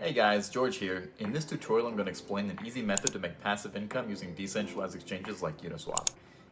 Hey guys, George here. In this tutorial I'm going to explain an easy method to make passive income using decentralized exchanges like Uniswap.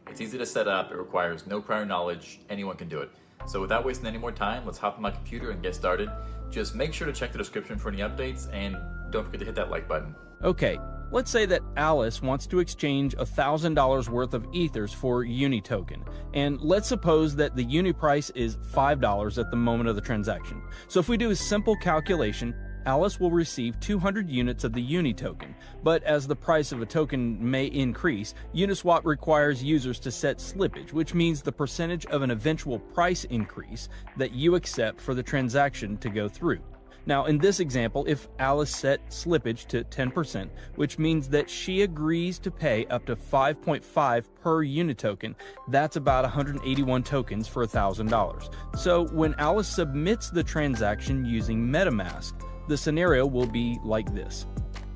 It's easy to set up, it requires no prior knowledge, anyone can do it. So without wasting any more time, let's hop on my computer and get started. Just make sure to check the description for any updates and don't forget to hit that like button. Okay, let's say that Alice wants to exchange $1,000 worth of Ethers for Uni token, and let's suppose that the Uni price is $5 at the moment of the transaction. So if we do a simple calculation, Alice will receive 200 units of the Uni token, but as the price of a token may increase, Uniswap requires users to set slippage, which means the percentage of an eventual price increase that you accept for the transaction to go through. Now, in this example, if Alice set slippage to 10%, which means that she agrees to pay up to 5.5 per Uni token, that's about 181 tokens for $1,000. So when Alice submits the transaction using MetaMask, the scenario will be like this.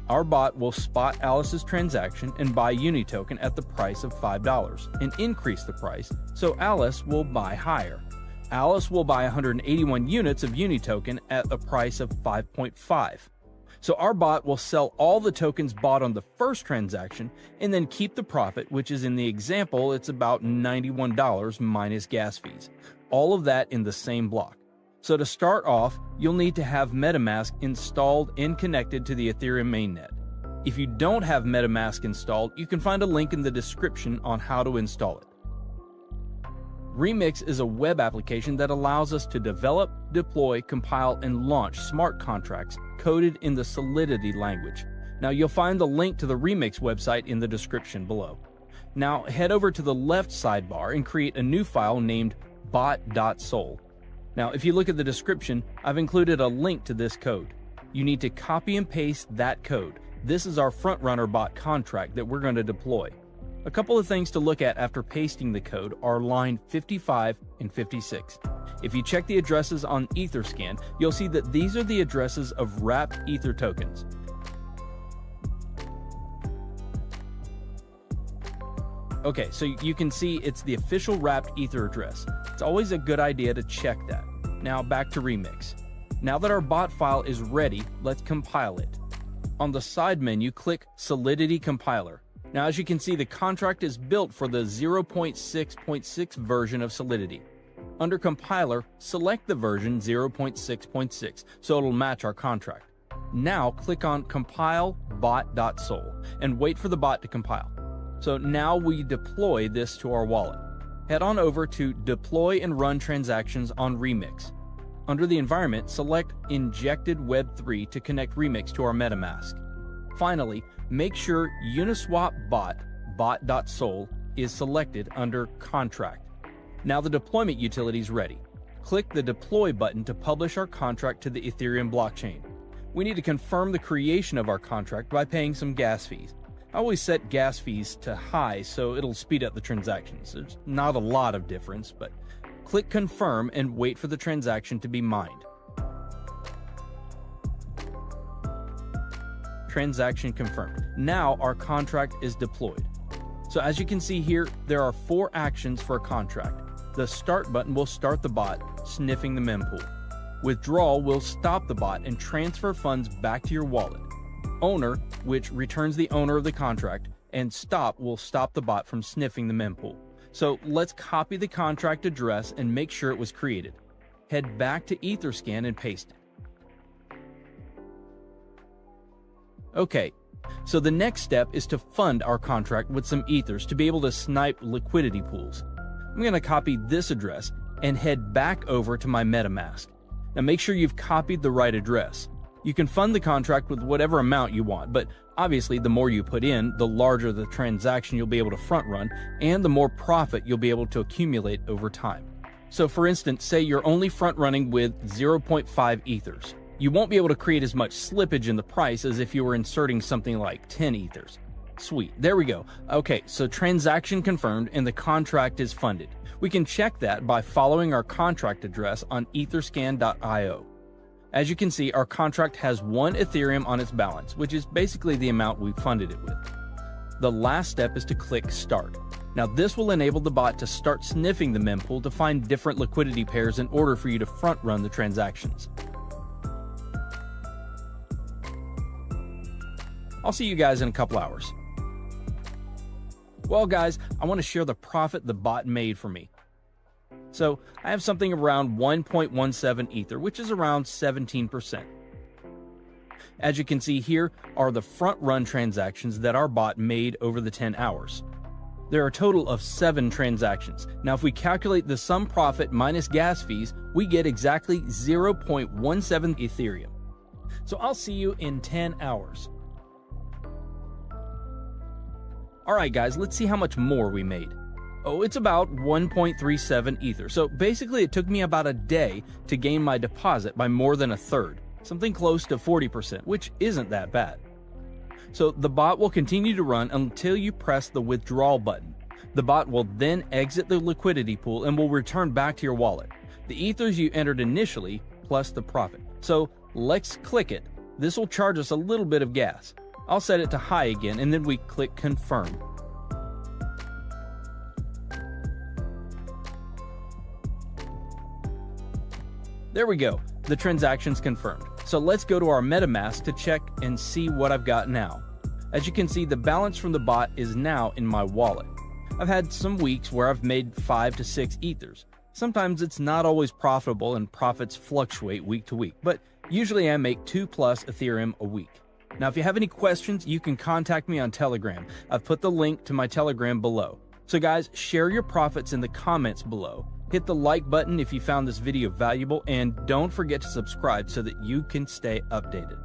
Our bot will spot Alice's transaction and buy Uni token at the price of $5 and increase the price, so Alice will buy higher. Alice will buy 181 units of Uni token at a price of 5.5. So our bot will sell all the tokens bought on the first transaction and then keep the profit, which is in the example, it's about $91 minus gas fees. All of that in the same block. So to start off, you'll need to have MetaMask installed and connected to the Ethereum mainnet. If you don't have MetaMask installed, you can find a link in the description on how to install it. Remix is a web application that allows us to develop, deploy, compile, and launch smart contracts coded in the Solidity language. Now you'll find the link to the Remix website in the description below. Now head over to the left sidebar and create a new file named bot.sol. Now, if you look at the description, I've included a link to this code. You need to copy and paste that code. This is our frontrunner bot contract that we're going to deploy. A couple of things to look at after pasting the code are line 55 and 56. If you check the addresses on Etherscan, you'll see that these are the addresses of wrapped Ether tokens. Okay, so you can see it's the official wrapped Ether address. It's always a good idea to check that. Now back to Remix. Now that our bot file is ready, let's compile it. On the side menu, click Solidity Compiler. Now as you can see, the contract is built for the 0.6.6 version of Solidity. Under Compiler, select the version 0.6.6 so it'll match our contract. Now click on Compile bot.sol and wait for the bot to compile. So now we deploy this to our wallet. Head on over to Deploy and Run Transactions on Remix. Under the environment, select Injected Web3 to connect Remix to our MetaMask. Finally, make sure Uniswap bot.sol is selected under Contract. Now the deployment utility is ready. Click the Deploy button to publish our contract to the Ethereum blockchain. We need to confirm the creation of our contract by paying some gas fees. I always set gas fees to high so it'll speed up the transactions. There's not a lot of difference, but click Confirm and wait for the transaction to be mined. Transaction confirmed. Now our contract is deployed. So as you can see here, there are 4 actions for a contract. The Start button will start the bot, sniffing the mempool. Withdrawal will stop the bot and transfer funds back to your wallet. Owner, which returns the owner of the contract, and Stop will stop the bot from sniffing the mempool. So let's copy the contract address and make sure it was created. Head back to Etherscan and paste it. Okay, so the next step is to fund our contract with some Ethers to be able to snipe liquidity pools. I'm going to copy this address and head back over to my MetaMask. Now make sure you've copied the right address. You can fund the contract with whatever amount you want, but obviously the more you put in, the larger the transaction you'll be able to front run, and the more profit you'll be able to accumulate over time. So for instance, say you're only front running with 0.5 Ethers. You won't be able to create as much slippage in the price as if you were inserting something like 10 Ethers. Sweet, there we go. Okay, so transaction confirmed and the contract is funded. We can check that by following our contract address on etherscan.io. As you can see, our contract has 1 Ethereum on its balance, which is basically the amount we funded it with. The last step is to click Start. Now this will enable the bot to start sniffing the mempool to find different liquidity pairs in order for you to front run the transactions. I'll see you guys in a couple hours. Well guys, I want to share the profit the bot made for me. So I have something around 1.17 Ether, which is around 17%. As you can see here are the front run transactions that our bot made over the 10 hours. There are a total of 7 transactions. Now if we calculate the sum profit minus gas fees, we get exactly 0.17 Ethereum. So I'll see you in 10 hours. Alright guys, let's see how much more we made. Oh, it's about 1.37 Ether. So basically it took me about a day to gain my deposit by more than a third, something close to 40%, which isn't that bad. So the bot will continue to run until you press the withdrawal button. The bot will then exit the liquidity pool and will return back to your wallet. The ethers you entered initially plus the profit. So let's click it. This will charge us a little bit of gas. I'll set it to high again and then we click confirm. There we go, the transaction's confirmed. So let's go to our MetaMask to check and see what I've got now. As you can see, the balance from the bot is now in my wallet. I've had some weeks where I've made 5 to 6 ethers. Sometimes it's not always profitable and profits fluctuate week to week, but usually I make 2+ Ethereum a week. Now if you have any questions, you can contact me on Telegram. I've put the link to my Telegram below. So guys, share your profits in the comments below. Hit the like button if you found this video valuable, and don't forget to subscribe so that you can stay updated.